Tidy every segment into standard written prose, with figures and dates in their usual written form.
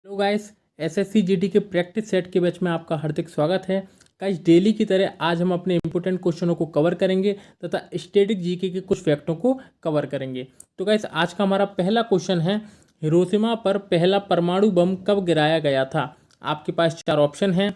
Hello guys, SSC GD के practice set के batch में आपका हार्दिक स्वागत है। गाइस, डेली की तरह आज हम अपने इंपॉर्टेंट क्वेश्चनों को कवर करेंगे तथा स्टैटिक जीके के कुछ फैक्टों को कवर करेंगे। तो गाइस, आज का हमारा पहला क्वेश्चन है, हिरोशिमा पर पहला परमाणु बम कब गिराया गया था? आपके पास चार ऑप्शन हैं,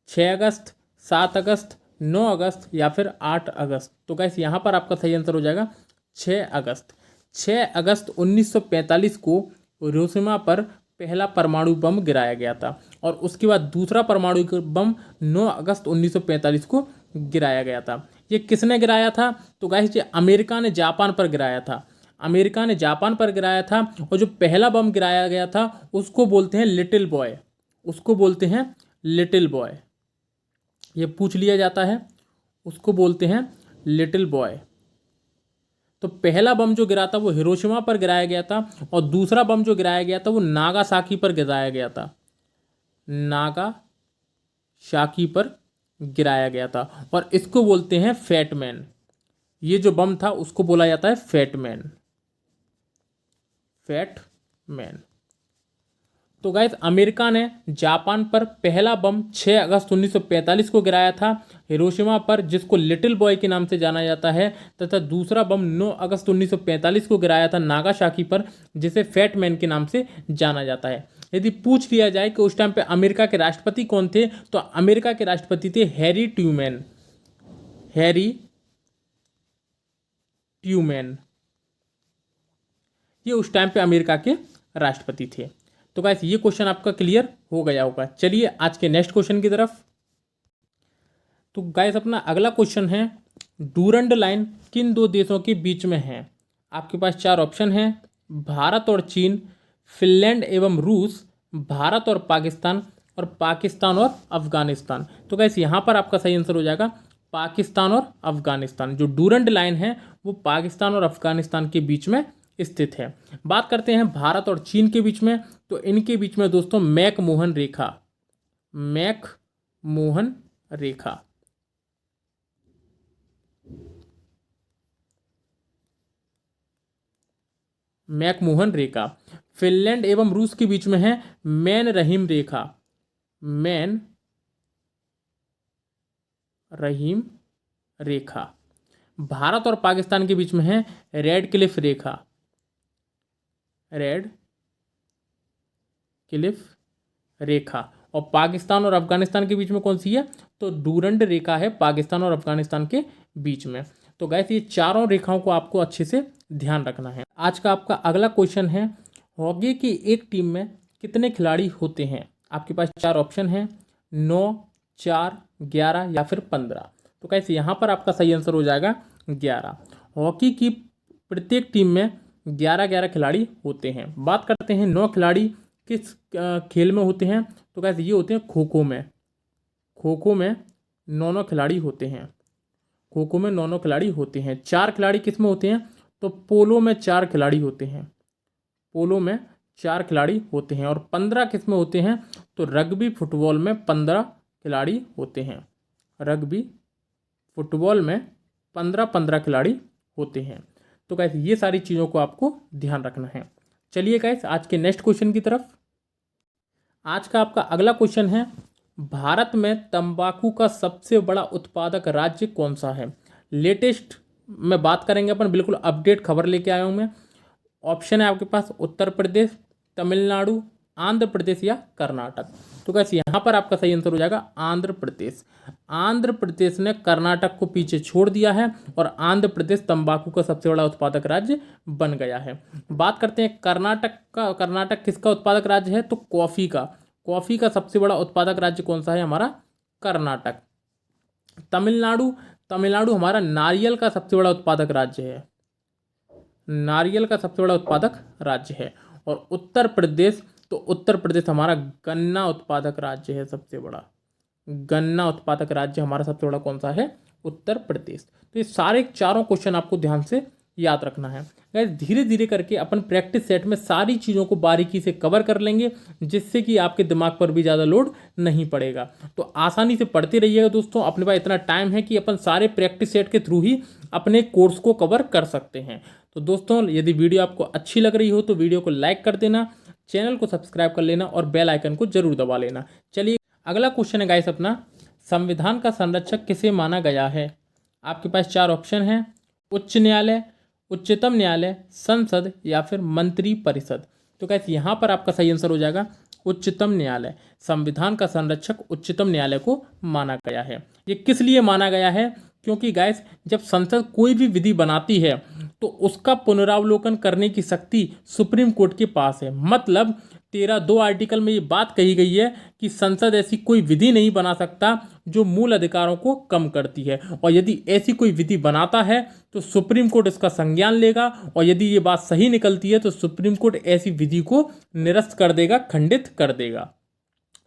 6 अगस्त, 7 अगस्त, 9 अगस्त या फिर 8 अगस्त। तो गाइस, यहाँ पर आपका सही आंसर हो जाएगा 6 अगस्त। 6 अगस्त 1945 को हिरोशिमा पर पहला परमाणु बम गिराया गया था और उसके बाद दूसरा परमाणु बम 9 अगस्त 1945 को गिराया गया था। ये किसने गिराया था? तो गाइस, ये अमेरिका ने जापान पर गिराया था। अमेरिका ने जापान पर गिराया था और जो पहला बम गिराया गया था उसको बोलते हैं लिटिल बॉय। उसको बोलते हैं लिटिल बॉय। ये पूछ लिया जाता है, उसको बोलते हैं लिटिल बॉय। तो पहला बम जो गिरा था वो हिरोशिमा पर गिराया गया था और दूसरा बम जो गिराया गया था वो नागासाकी पर गिराया गया था। नागासाकी पर गिराया गया था और इसको बोलते हैं फैटमैन। ये जो बम था उसको बोला जाता है फैटमैन। फैटमैन। तो गाइस, अमेरिका ने जापान पर पहला बम 6 अगस्त 1945 को गिराया था हिरोशिमा पर, जिसको लिटिल बॉय के नाम से जाना जाता है, तथा दूसरा बम 9 अगस्त 1945 को गिराया था नागासाकी पर, जिसे फैट मैन के नाम से जाना जाता है। यदि पूछ लिया जाए कि उस टाइम पे अमेरिका के राष्ट्रपति कौन थे, तो अमेरिका के राष्ट्रपति थे हैरी ट्रूमैन। हैरी ट्रूमैन ये उस टाइम पे अमेरिका के राष्ट्रपति थे। तो गाइस, ये क्वेश्चन आपका क्लियर हो गया होगा। चलिए आज के नेक्स्ट क्वेश्चन की तरफ। तो गाइस, अपना अगला क्वेश्चन है, डूरंड लाइन किन दो देशों के बीच में है? आपके पास चार ऑप्शन हैं, भारत और चीन, फिनलैंड एवं रूस, भारत और पाकिस्तान और अफगानिस्तान। तो गाइस, यहाँ पर आपका सही आंसर हो जाएगा पाकिस्तान और अफगानिस्तान। जो डूरंड लाइन है वो पाकिस्तान और अफगानिस्तान के बीच में स्थित है। बात करते हैं भारत और चीन के बीच में, तो इनके बीच में दोस्तों मैकमोहन रेखा। मैकमोहन रेखा। मैकमोहन रेखा। फिनलैंड एवं रूस के बीच में है मैन रहीम रेखा। मैन रहीम रेखा। भारत और पाकिस्तान के बीच में है रेड क्लिफ रेखा। रेड क्लिफ रेखा। और पाकिस्तान और अफगानिस्तान के बीच में कौन सी है? तो डूरंड रेखा है पाकिस्तान और अफगानिस्तान के बीच में। तो गाइस, ये चारों रेखाओं को आपको अच्छे से ध्यान रखना है। आज का आपका अगला क्वेश्चन है, हॉकी की एक टीम में कितने खिलाड़ी होते हैं? आपके पास चार ऑप्शन हैं, 9, 4, 11 या फिर 15। तो गाइस, यहाँ पर आपका सही आंसर हो जाएगा 11। हॉकी की प्रत्येक टीम में 11-11 खिलाड़ी होते हैं। बात करते हैं 9 खिलाड़ी किस खेल में होते हैं? तो गाइस, ये होते हैं खो खो में। खो खो में 9 खिलाड़ी होते हैं। खो खो में 9 खिलाड़ी होते हैं। 4 खिलाड़ी किस में होते हैं? तो पोलो में 4 खिलाड़ी होते हैं। पोलो में 4 खिलाड़ी होते हैं। और 15 किस में होते हैं? तो रग्बी फुटबॉल में 15 खिलाड़ी होते हैं। रग्बी फुटबॉल में 15 खिलाड़ी होते हैं। तो गाइस, ये सारी चीज़ों को आपको ध्यान रखना है। चलिए गाइस, आज के नेक्स्ट क्वेश्चन की तरफ। आज का आपका अगला क्वेश्चन है, भारत में तंबाकू का सबसे बड़ा उत्पादक राज्य कौन सा है? लेटेस्ट में बात करेंगे अपन, बिल्कुल अपडेट खबर लेके आया हूँ मैं। ऑप्शन है आपके पास उत्तर प्रदेश, तमिलनाडु, आंध्र प्रदेश या कर्नाटक। तो कैसे यहाँ पर आपका सही आंसर हो जाएगा आंध्र प्रदेश। आंध्र प्रदेश ने कर्नाटक को पीछे छोड़ दिया है और आंध्र प्रदेश तंबाकू का सबसे बड़ा उत्पादक राज्य बन गया है। बात करते हैं कर्नाटक का। कर्नाटक किसका उत्पादक राज्य है? तो कॉफ़ी का। कॉफ़ी का सबसे बड़ा उत्पादक राज्य कौन सा है? हमारा कर्नाटक। तमिलनाडु। तमिलनाडु हमारा नारियल का सबसे बड़ा उत्पादक राज्य है। नारियल का सबसे बड़ा उत्पादक राज्य है। और उत्तर प्रदेश, तो उत्तर प्रदेश हमारा गन्ना उत्पादक राज्य है। सबसे बड़ा गन्ना उत्पादक राज्य हमारा सबसे बड़ा कौन सा है? उत्तर प्रदेश। तो ये सारे चारों क्वेश्चन आपको ध्यान से याद रखना है। गाइस, धीरे धीरे करके अपन प्रैक्टिस सेट में सारी चीज़ों को बारीकी से कवर कर लेंगे, जिससे कि आपके दिमाग पर भी ज़्यादा लोड नहीं पड़ेगा। तो आसानी से पढ़ते रहिएगा दोस्तों। अपने पास इतना टाइम है कि अपन सारे प्रैक्टिस सेट के थ्रू ही अपने कोर्स को कवर कर सकते हैं। तो दोस्तों, यदि वीडियो आपको अच्छी लग रही हो तो वीडियो को लाइक कर देना, चैनल को सब्सक्राइब कर लेना और बेल आइकन को जरूर दबा लेना। चलिए अगला क्वेश्चन है गाइस अपना, संविधान का संरक्षक किसे माना गया है? आपके पास 4 ऑप्शन हैं, उच्च न्यायालय, उच्चतम न्यायालय, संसद या फिर मंत्री परिषद। तो गाइस यहाँ पर आपका सही आंसर हो जाएगा उच्चतम न्यायालय। संविधान का संरक्षक उच्चतम न्यायालय को माना गया है। ये किस लिए माना गया है? क्योंकि गाइस जब संसद कोई भी विधि बनाती है तो उसका पुनरावलोकन करने की शक्ति सुप्रीम कोर्ट के पास है। मतलब 13(2) आर्टिकल में ये बात कही गई है कि संसद ऐसी कोई विधि नहीं बना सकता जो मूल अधिकारों को कम करती है, और यदि ऐसी कोई विधि बनाता है तो सुप्रीम कोर्ट इसका संज्ञान लेगा, और यदि ये बात सही निकलती है तो सुप्रीम कोर्ट ऐसी विधि को निरस्त कर देगा, खंडित कर देगा।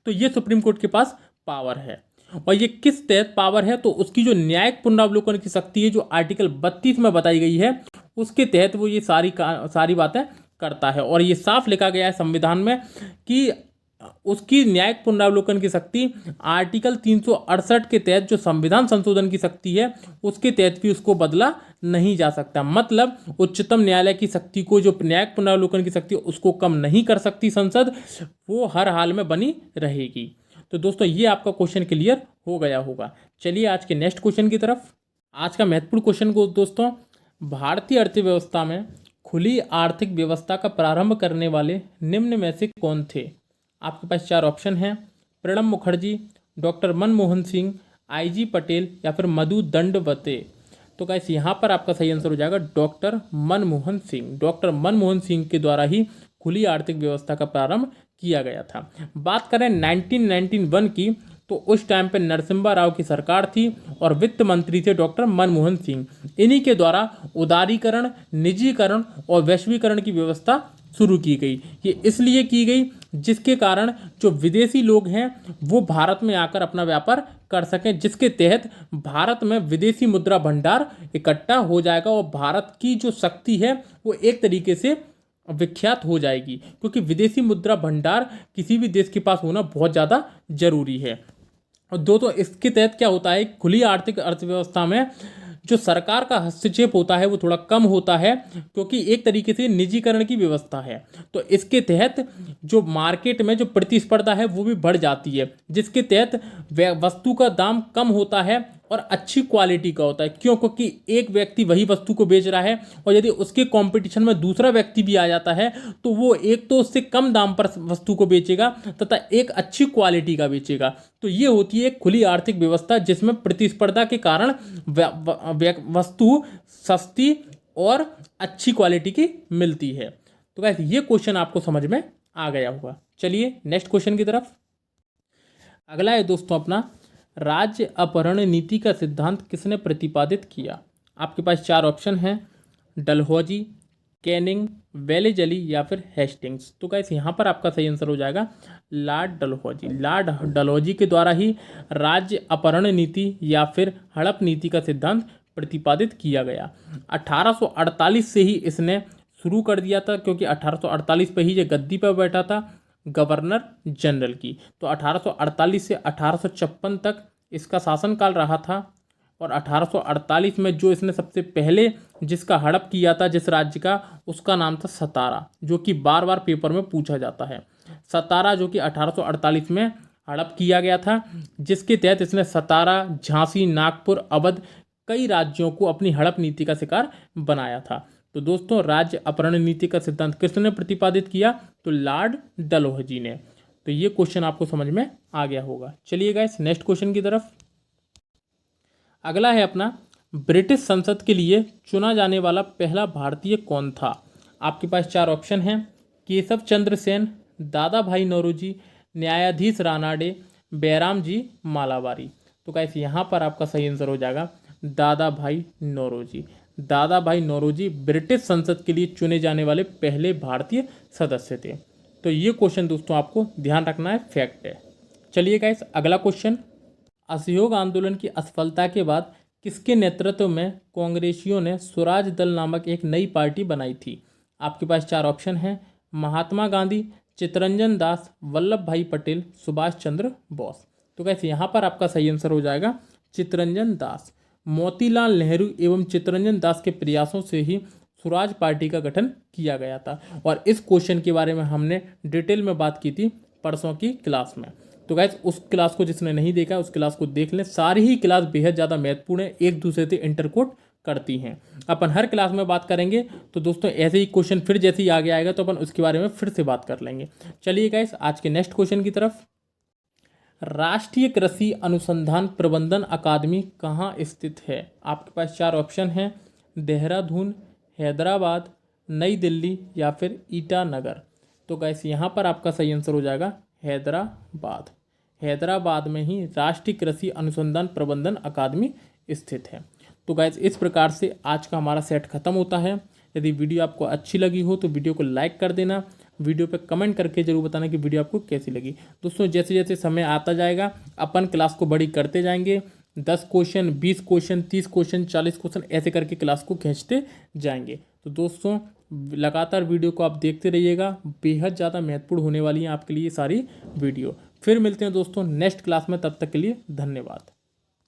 तो ये सुप्रीम कोर्ट के पास पावर है। और ये किस तहत पावर है? तो उसकी जो न्यायिक पुनरावलोकन की शक्ति है, जो आर्टिकल 32 में बताई गई है, उसके तहत वो ये सारी बातें करता है। और ये साफ लिखा गया है संविधान में कि उसकी न्यायिक पुनरावलोकन की शक्ति आर्टिकल 368 के तहत जो संविधान संशोधन की शक्ति है उसके तहत भी उसको बदला नहीं जा सकता। मतलब उच्चतम न्यायालय की शक्ति को, जो न्यायिक पुनरावलोकन की शक्ति उसको कम नहीं कर सकती संसद, वो हर हाल में बनी रहेगी। तो दोस्तों ये आपका क्वेश्चन क्लियर हो गया होगा। चलिए आज के नेक्स्ट क्वेश्चन की तरफ। आज का महत्वपूर्ण क्वेश्चन को दोस्तों, भारतीय अर्थव्यवस्था में खुली आर्थिक व्यवस्था का प्रारंभ करने वाले निम्न में से कौन थे? आपके पास 4 ऑप्शन हैं, प्रणब मुखर्जी, डॉक्टर मनमोहन सिंह, IG पटेल या फिर मधु दंडवते। तो गाइस यहाँ पर आपका सही आंसर हो जाएगा डॉक्टर मनमोहन सिंह। डॉक्टर मनमोहन सिंह के द्वारा ही खुली आर्थिक व्यवस्था का प्रारंभ किया गया था। बात करें 1991 की, तो उस टाइम पे नरसिम्हा राव की सरकार थी और वित्त मंत्री थे डॉक्टर मनमोहन सिंह। इन्हीं के द्वारा उदारीकरण, निजीकरण और वैश्वीकरण की व्यवस्था शुरू की गई। ये इसलिए की गई जिसके कारण जो विदेशी लोग हैं वो भारत में आकर अपना व्यापार कर सकें, जिसके तहत भारत में विदेशी मुद्रा भंडार इकट्ठा हो जाएगा और भारत की जो शक्ति है वो एक तरीके से विख्यात हो जाएगी, क्योंकि विदेशी मुद्रा भंडार किसी भी देश के पास होना बहुत ज़्यादा जरूरी है। और दोस्तों इसके तहत क्या होता है, खुली आर्थिक अर्थव्यवस्था में जो सरकार का हस्तक्षेप होता है वो थोड़ा कम होता है, क्योंकि एक तरीके से निजीकरण की व्यवस्था है। तो इसके तहत जो मार्केट में जो प्रतिस्पर्धा है वो भी बढ़ जाती है, जिसके तहत वस्तु का दाम कम होता है और अच्छी क्वालिटी का होता है। क्यों? क्योंकि एक व्यक्ति वही वस्तु को बेच रहा है और यदि उसके कंपटीशन में दूसरा व्यक्ति भी आ जाता है तो वो एक तो उससे कम दाम पर वस्तु को बेचेगा तथा एक अच्छी क्वालिटी का बेचेगा। तो ये होती है एक खुली आर्थिक व्यवस्था जिसमें प्रतिस्पर्धा के कारण वस्तु सस्ती और अच्छी क्वालिटी की मिलती है। तो गाइस ये क्वेश्चन आपको समझ में आ गया होगा। चलिए नेक्स्ट क्वेश्चन की तरफ। अगला है दोस्तों अपना, राज्य अपहरण नीति का सिद्धांत किसने प्रतिपादित किया? आपके पास 4 ऑप्शन हैं, डलहौजी, कैनिंग, वेलेजली या फिर हेस्टिंग्स। तो गाइस यहाँ पर आपका सही आंसर हो जाएगा लॉर्ड डलहौजी। लॉर्ड डलहौजी के द्वारा ही राज्य अपहरण नीति या फिर हड़प नीति का सिद्धांत प्रतिपादित किया गया। 1848 से ही इसने शुरू कर दिया था, क्योंकि 1848 पे ही ये गद्दी पर बैठा था गवर्नर जनरल की। तो 1848 से 1856 तक इसका शासनकाल रहा था। और 1848 में जो इसने सबसे पहले जिसका हड़प किया था जिस राज्य का, उसका नाम था सतारा, जो कि बार बार पेपर में पूछा जाता है। सतारा जो कि 1848 में हड़प किया गया था, जिसके तहत इसने सतारा, झांसी, नागपुर, अवध कई राज्यों को अपनी हड़प नीति का शिकार बनाया था। तो दोस्तों राज्य अपहरण नीति का सिद्धांत किसने प्रतिपादित किया? तो लॉर्ड डलहौजी ने। तो ये क्वेश्चन आपको समझ में आ गया होगा। चलिए गाइस नेक्स्ट क्वेश्चन की तरफ। अगला है अपना, ब्रिटिश संसद के लिए चुना जाने वाला पहला भारतीय कौन था? आपके पास 4 ऑप्शन हैं, केशव चंद्र सेन, दादा भाई नौरोजी, न्यायाधीश रानाडे, बैराम जी मालाबारी। तो गाइस यहाँ पर आपका सही आंसर हो जाएगा दादा भाई नौरोजी। दादा भाई नौरोजी ब्रिटिश संसद के लिए चुने जाने वाले पहले भारतीय सदस्य थे। तो ये क्वेश्चन दोस्तों आपको ध्यान रखना है, फैक्ट है। चलिए गाइस अगला क्वेश्चन, असहयोग आंदोलन की असफलता के बाद किसके नेतृत्व में कांग्रेसियों ने स्वराज दल नामक एक नई पार्टी बनाई थी? आपके पास 4 ऑप्शन हैं, महात्मा गांधी, चित्तरंजन दास, वल्लभ भाई पटेल, सुभाष चंद्र बोस। तो गाइस यहाँ पर आपका सही आंसर हो जाएगा चित्तरंजन दास। मोतीलाल नेहरू एवं चित्तरंजन दास के प्रयासों से ही स्वराज पार्टी का गठन किया गया था। और इस क्वेश्चन के बारे में हमने डिटेल में बात की थी परसों की क्लास में। तो गाइस उस क्लास को जिसने नहीं देखा उस क्लास को देख लें। सारी ही क्लास बेहद ज़्यादा महत्वपूर्ण है, एक दूसरे से इंटरकोट करती हैं। अपन हर क्लास में बात करेंगे। तो दोस्तों ऐसे ही क्वेश्चन फिर जैसे ही आगे आएगा तो अपन उसके बारे में फिर से बात कर लेंगे। चलिए गाइस आज के नेक्स्ट क्वेश्चन की तरफ। राष्ट्रीय कृषि अनुसंधान प्रबंधन अकादमी कहाँ स्थित है? आपके पास 4 ऑप्शन हैं, देहरादून, हैदराबाद, नई दिल्ली या फिर ईटानगर। तो गाइस यहाँ पर आपका सही आंसर हो जाएगा हैदराबाद। हैदराबाद में ही राष्ट्रीय कृषि अनुसंधान प्रबंधन अकादमी स्थित है। तो गाइस इस प्रकार से आज का हमारा सेट खत्म होता है। यदि वीडियो आपको अच्छी लगी हो तो वीडियो को लाइक कर देना, वीडियो पे कमेंट करके जरूर बताना कि वीडियो आपको कैसी लगी। दोस्तों जैसे जैसे समय आता जाएगा अपन क्लास को बड़ी करते जाएंगे। 10 क्वेश्चन, 20 क्वेश्चन, 30 क्वेश्चन, 40 क्वेश्चन ऐसे करके क्लास को खींचते जाएंगे। तो दोस्तों लगातार वीडियो को आप देखते रहिएगा, बेहद ज़्यादा महत्वपूर्ण होने वाली हैं आपके लिए सारी वीडियो। फिर मिलते हैं दोस्तों नेक्स्ट क्लास में, तब तक के लिए धन्यवाद।